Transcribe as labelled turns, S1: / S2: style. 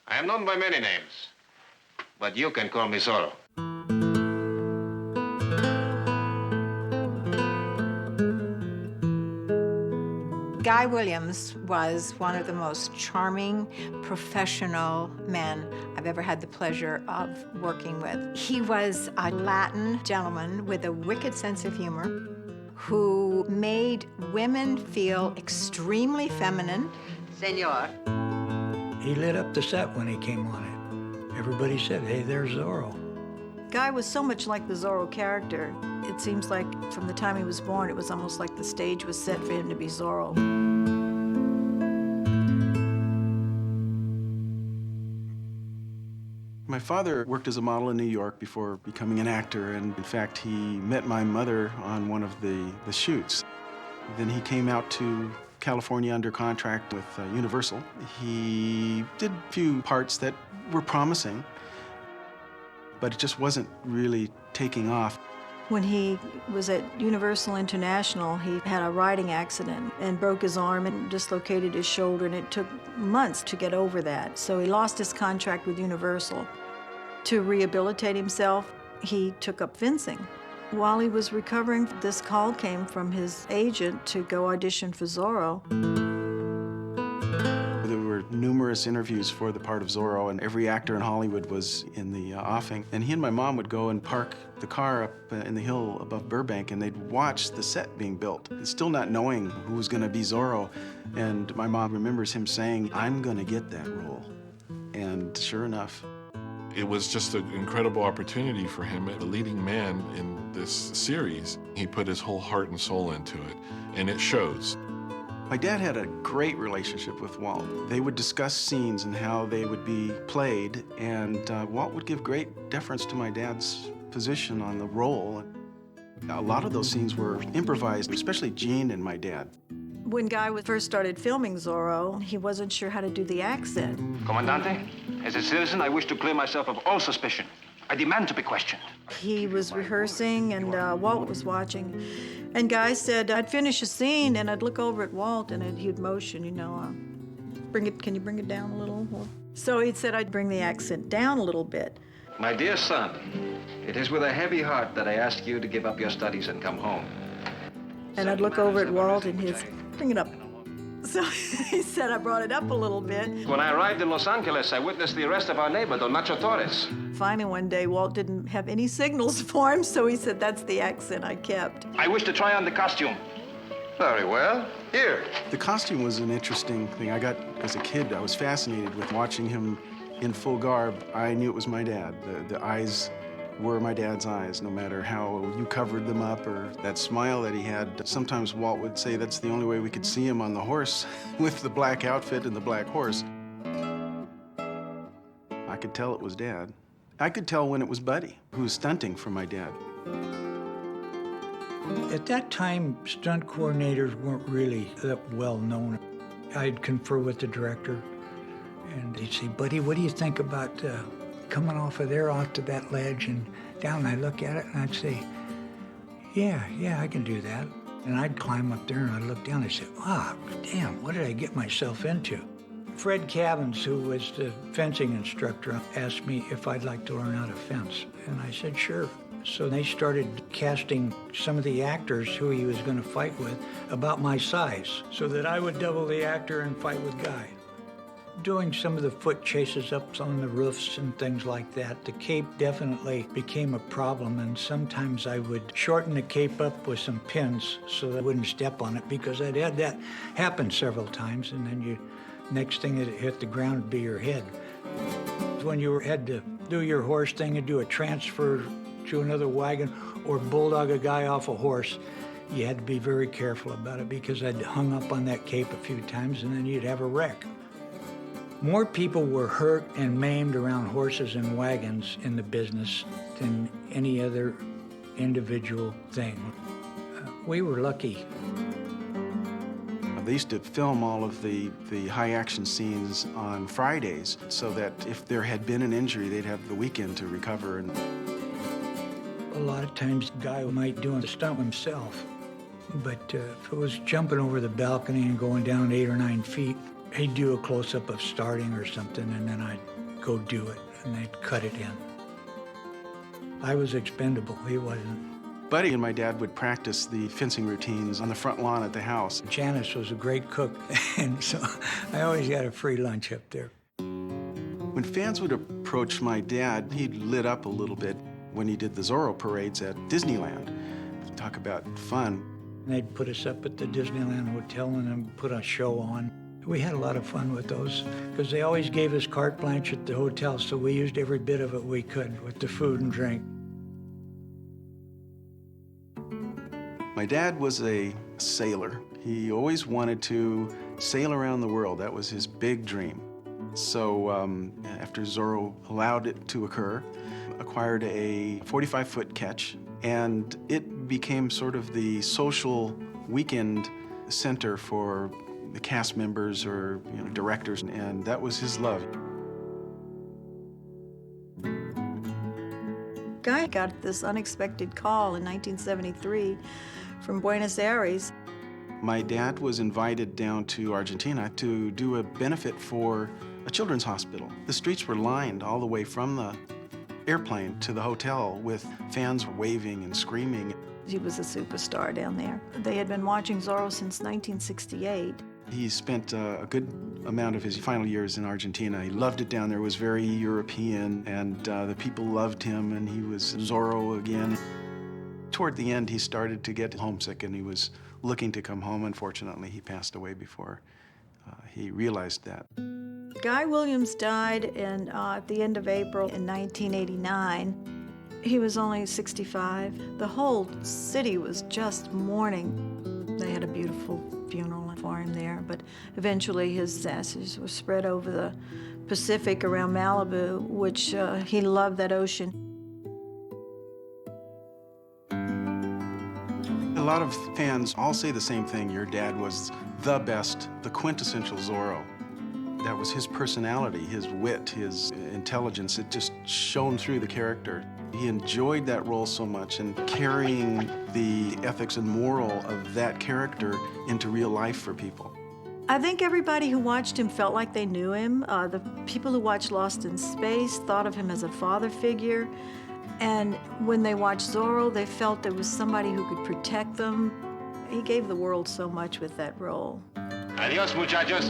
S1: I am known by many names, but you can call me Zorro.
S2: Guy Williams was one of the most charming, professional men I've ever had the pleasure of working with. He was a Latin gentleman with a wicked sense of humor who made women feel extremely feminine.
S3: Senor.
S4: He lit up the set when he came on it. Everybody said, hey, there's Zorro.
S5: Guy was so much like the Zorro character. It seems like from the time he was born, it was almost like the stage was set for him to be Zorro.
S6: My father worked as a model in New York before becoming an actor, and in fact, he met my mother on one of the shoots. Then he came out to California under contract with Universal. He did a few parts that were promising, but it just wasn't really taking off.
S5: When he was at Universal International, he had a riding accident and broke his arm and dislocated his shoulder, and it took months to get over that. So he lost his contract with Universal. To rehabilitate himself, he took up fencing. While he was recovering, this call came from his agent to go audition for Zorro.
S6: There were numerous interviews for the part of Zorro, and every actor in Hollywood was in the offing. And he and my mom would go and park the car up in the hill above Burbank, and they'd watch the set being built, still not knowing who was going to be Zorro. And my mom remembers him saying, I'm going to get that role. And sure enough.
S7: It was just an incredible opportunity for him, a leading man in this series. He put his whole heart and soul into it, and it shows.
S6: My dad had a great relationship with Walt. They would discuss scenes and how they would be played, and Walt would give great deference to my dad's position on the role. A lot of those scenes were improvised, especially Gene and my dad.
S5: When Guy first started filming Zorro, he wasn't sure how to do the accent.
S1: Comandante, as a citizen, I wish to clear myself of all suspicion. I demand to be questioned.
S5: He was rehearsing, and Walt was watching. And Guy said, I'd finish a scene, and I'd look over at Walt, and he'd motion, you know, can you bring it down a little? So he said I'd bring the accent down a little bit.
S1: My dear son, it is with a heavy heart that I ask you to give up your studies and come home.
S5: And I'd look over at Walt, and he'd bring it up. So he said I brought it up a little bit.
S1: When I arrived in Los Angeles, I witnessed the arrest of our neighbor, Don Nacho Torres.
S5: Finally, one day, Walt didn't have any signals for him, so he said, that's the accent I kept.
S1: I wish to try on the costume. Very well. Here.
S6: The costume was an interesting thing. As a kid, I was fascinated with watching him in full garb. I knew it was my dad. The eyes were my dad's eyes, no matter how you covered them up or that smile that he had. Sometimes Walt would say that's the only way we could see him on the horse with the black outfit and the black horse. I could tell it was Dad. I could tell when it was Buddy, who was stunting for my dad.
S4: At that time, stunt coordinators weren't really that well known. I'd confer with the director, and he'd say, Buddy, what do you think about coming off of there, off to that ledge and down? I'd look at it and I'd say, yeah, I can do that. And I'd climb up there and I'd look down and I'd say, ah, damn, what did I get myself into? Fred Cavins, who was the fencing instructor, asked me if I'd like to learn how to fence. And I said, sure. So they started casting some of the actors who he was going to fight with about my size, so that I would double the actor and fight with Guy. Doing some of the foot chases up on the roofs and things like that, the cape definitely became a problem, and sometimes I would shorten the cape up with some pins so that I wouldn't step on it, because I'd had that happen several times, and then next thing that hit the ground would be your head. When you had to do your horse thing and do a transfer to another wagon or bulldog a guy off a horse, you had to be very careful about it, because I'd hung up on that cape a few times and then you'd have a wreck. More people were hurt and maimed around horses and wagons in the business than any other individual thing. We were lucky.
S6: They used to film all of the high-action scenes on Fridays so that if there had been an injury, they'd have the weekend to recover. And
S4: a lot of times, the guy might do the stunt himself, but if it was jumping over the balcony and going down 8 or 9 feet, He'd do a close-up of starting or something, and then I'd go do it, and they'd cut it in. I was expendable. He wasn't.
S6: Buddy and my dad would practice the fencing routines on the front lawn at the house.
S4: Janice was a great cook, and so I always got a free lunch up there.
S6: When fans would approach my dad, he lit up a little bit when he did the Zorro parades at Disneyland. Talk about fun.
S4: They'd put us up at the Disneyland Hotel and then put a show on. We had a lot of fun with those because they always gave us carte blanche at the hotel, so we used every bit of it we could with the food and drink.
S6: My dad was a sailor. He always wanted to sail around the world. That was his big dream. So after Zorro allowed it to occur, acquired a 45-foot ketch, and it became sort of the social weekend center for the cast members or directors, and that was his love.
S5: Guy got this unexpected call in 1973 from Buenos Aires.
S6: My dad was invited down to Argentina to do a benefit for a children's hospital. The streets were lined all the way from the airplane to the hotel with fans waving and screaming.
S5: He was a superstar down there. They had been watching Zorro since 1968.
S6: He spent a good amount of his final years in Argentina. He loved it down there. It was very European, and the people loved him, and he was Zorro again. Toward the end, he started to get homesick, and he was looking to come home. Unfortunately, he passed away before he realized that.
S5: Guy Williams died at the end of April in 1989. He was only 65. The whole city was just mourning. They had a beautiful funeral for him there, but eventually his ashes were spread over the Pacific around Malibu, which he loved that ocean.
S6: A lot of fans all say the same thing. Your dad was the best, the quintessential Zorro. That was his personality, his wit, his intelligence. It just shone through the character. He enjoyed that role so much, and carrying the ethics and moral of that character into real life for people.
S5: I think everybody who watched him felt like they knew him. The people who watched Lost in Space thought of him as a father figure. And when they watched Zorro, they felt there was somebody who could protect them. He gave the world so much with that role.
S1: Adios, muchachos.